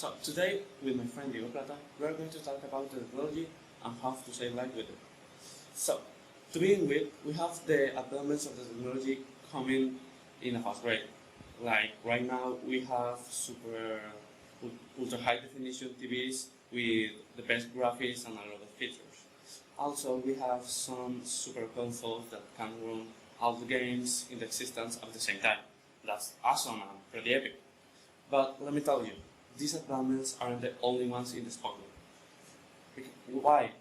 So today, with my friend Diego Plata, we are going to talk about the technology and how to save life with it. So, to begin with, we have the advancements of the technology coming in a fast rate. Like right now, we have ultra high definition TVs with the best graphics and a lot of features. Also, we have some super consoles that can run all the games in the existence at the same time. That's awesome and pretty epic. But let me tell you, these advancements aren't the only ones in the spotlight. Why?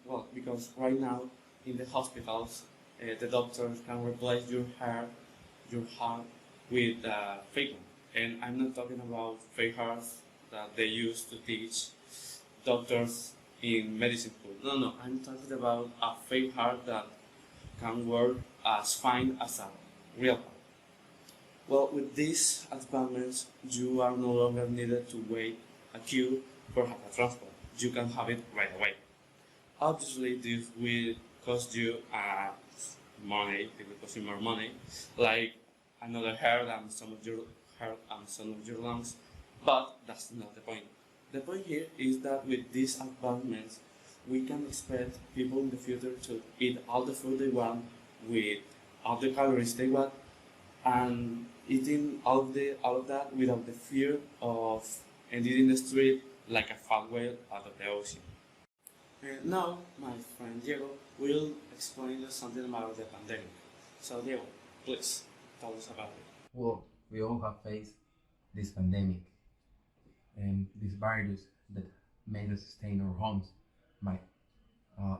Well, because right now in the hospitals, the doctors can replace your heart with fake one. And I'm not talking about fake hearts that they used to teach doctors in medicine school. No, I'm talking about a fake heart that can work as fine as a real heart. Well, with these advancements, you are no longer needed to wait a queue for heart transplant. You can have it right away. Obviously, this will cost you money. It will cost you more money, like another heart and some of your lungs. But that's not the point. The point here is that with these advancements, we can expect people in the future to eat all the food they want with all the calories they want, and eating all of that without the fear of ending in the street like a fat whale out of the ocean. Now, my friend Diego will explain us something about the pandemic. So, Diego, please tell us about it. Well, we all have faced this pandemic and this virus that made us stay in our homes by a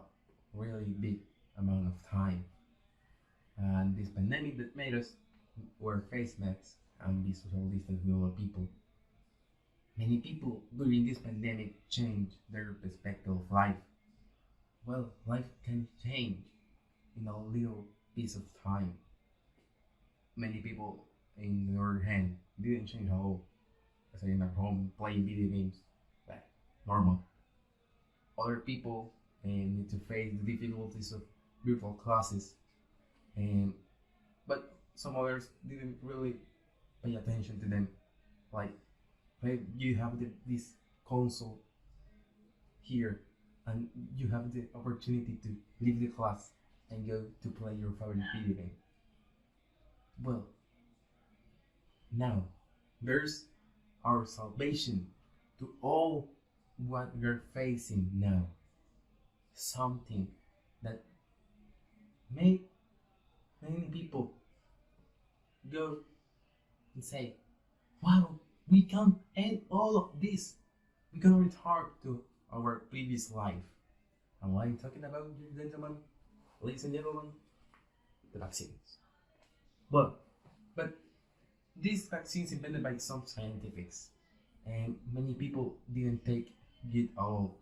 really big amount of time. And this pandemic that made us wear face masks and be social distance with other people. Many people during this pandemic changed their perspective of life. Well, life can change in a little piece of time. Many people, in the other hand, didn't change at all. Staying at home playing video games, like normal. Other people need to face the difficulties of virtual classes, and but some others didn't really pay attention to them. Like you have this console here, and you have the opportunity to leave the class and go to play your favorite video game. Well, now there's our salvation to all what we're facing now. Something that made many people go and say, wow, we can end all of this. We can return to our previous life. And what I'm talking about, gentlemen, ladies and gentlemen, the vaccines. But these vaccines invented by some scientists, and many people didn't take it at all.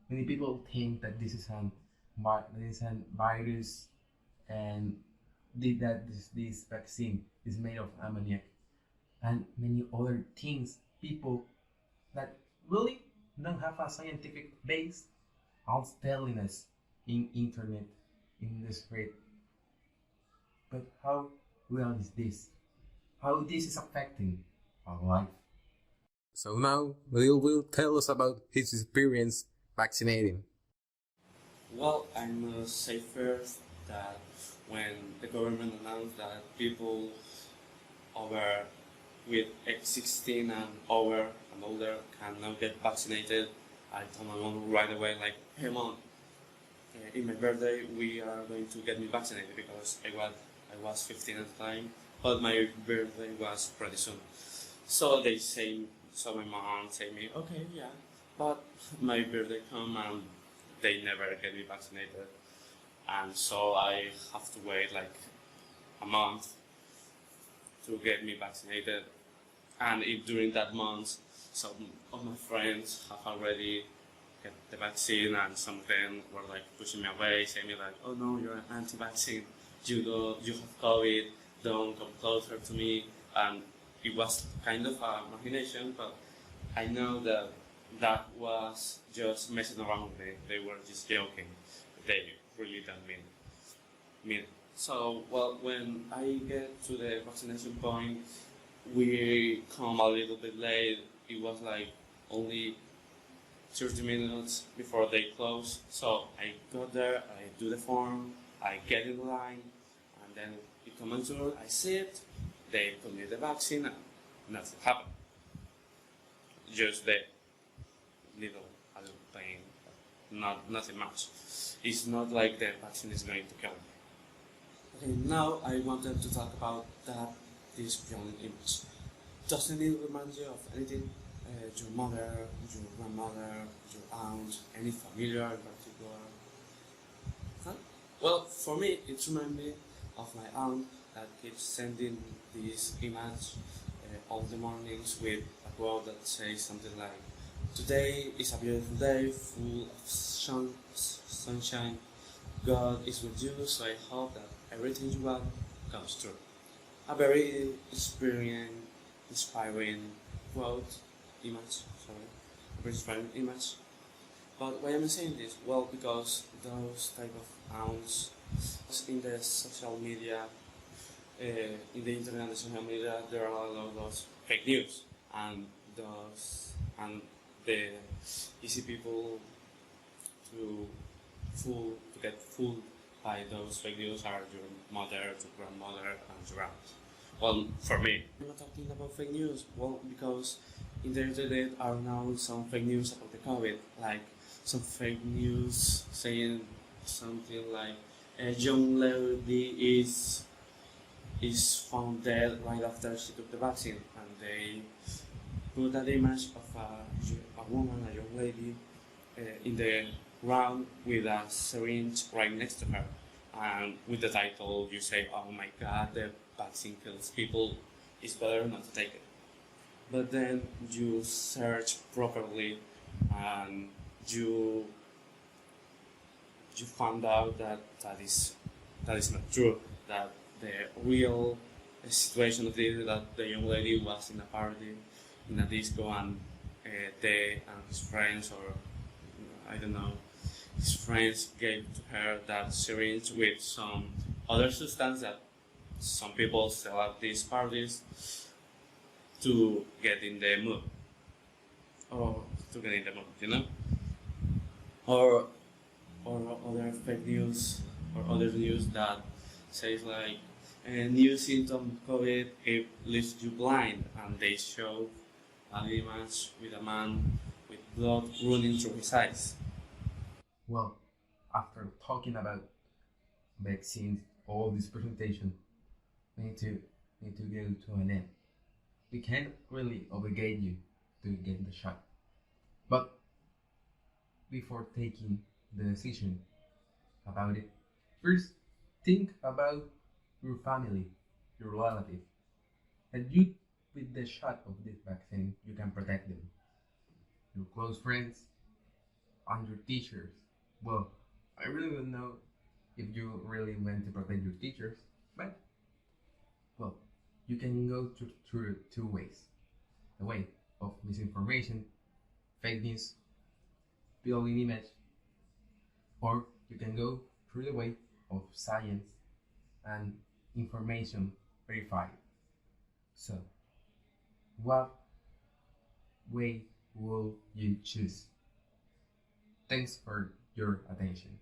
Many people think that this is an virus, and this vaccine is made of ammoniac and many other things. People that really don't have a scientific base are telling us in internet, in the street. But how real is this? How this is affecting our life? So now Rodil will tell us about his experience vaccinating. Well, I must say first that when the government announced that people over with age 16 and over and older can now get vaccinated, I told my mom right away, like, hey mom, in my birthday we are going to get me vaccinated because I was 15 at the time, but my birthday was pretty soon. So my mom said me, okay, yeah, but my birthday come and they never get me vaccinated, and so I have to wait like a month to get me vaccinated. And if during that month some of my friends have already get the vaccine, and some of them were like pushing me away, saying me like, oh no, you're an anti-vaccine, you have COVID, don't come closer to me. And it was kind of a machination, but I know that that was just messing around with me. They were just joking. They really don't mean it. So, well, when I get to the vaccination point, we come a little bit late. It was like only 30 minutes before they close. So I go there, I do the form, I get in line, and then it comes my turn, I sit, they put me the vaccine, and nothing happened. Just the a little pain, nothing much. It's not like the vaccine is going to kill me. Okay, now I wanted to talk about this beyond image. Doesn't it remind you of anything? Your mother, your grandmother, your aunt, any familiar in particular? Huh? Well, for me, it reminds me of my aunt that keeps sending this image all the mornings with a quote that says something like, "Today is a beautiful day, full of sunshine. God is with you, so I hope that everything you want comes true." A very inspiring quote, image, sorry, a very inspiring image. But why am I saying this? Well, because those type of accounts in the social media, in the internet and social media, there are a lot of those fake news, and the easy people to to get fooled by those fake news are your mother, your grandmother, and your aunt. Well, for me, I'm not talking about fake news. Well, because in the internet are now some fake news about the COVID, like some fake news saying something like a young lady is found dead right after she took the vaccine, and they put that image of a woman, a young lady, in the ground with a syringe right next to her, and with the title you say, "Oh my God, the vaccine kills people. It's better not to take it." But then you search properly, and you you found out that that is not true. That the real situation of this, that the young lady was in a party, in a disco, and they and his friends, or I don't know, his friends gave to her that syringe with some other substance that some people sell at these parties to get in the mood, or to get in the mood, you know, or other fake news, or other news that says like a new symptom of COVID, it leaves you blind, and they show an image with a man with blood running through his eyes. Well, after talking about vaccines, all this presentation, we need to go to an end. We can't really obligate you to get the shot, but before taking the decision about it, first think about your family, your relative, and you, with the shot of this vaccine, you can protect them, your close friends, and your teachers. Well, I really don't know if you really want to protect your teachers, but well, you can go through two ways. The way of misinformation, fake news, building image, or you can go through the way of science and information verified. So, what way will you choose? Thanks for your attention.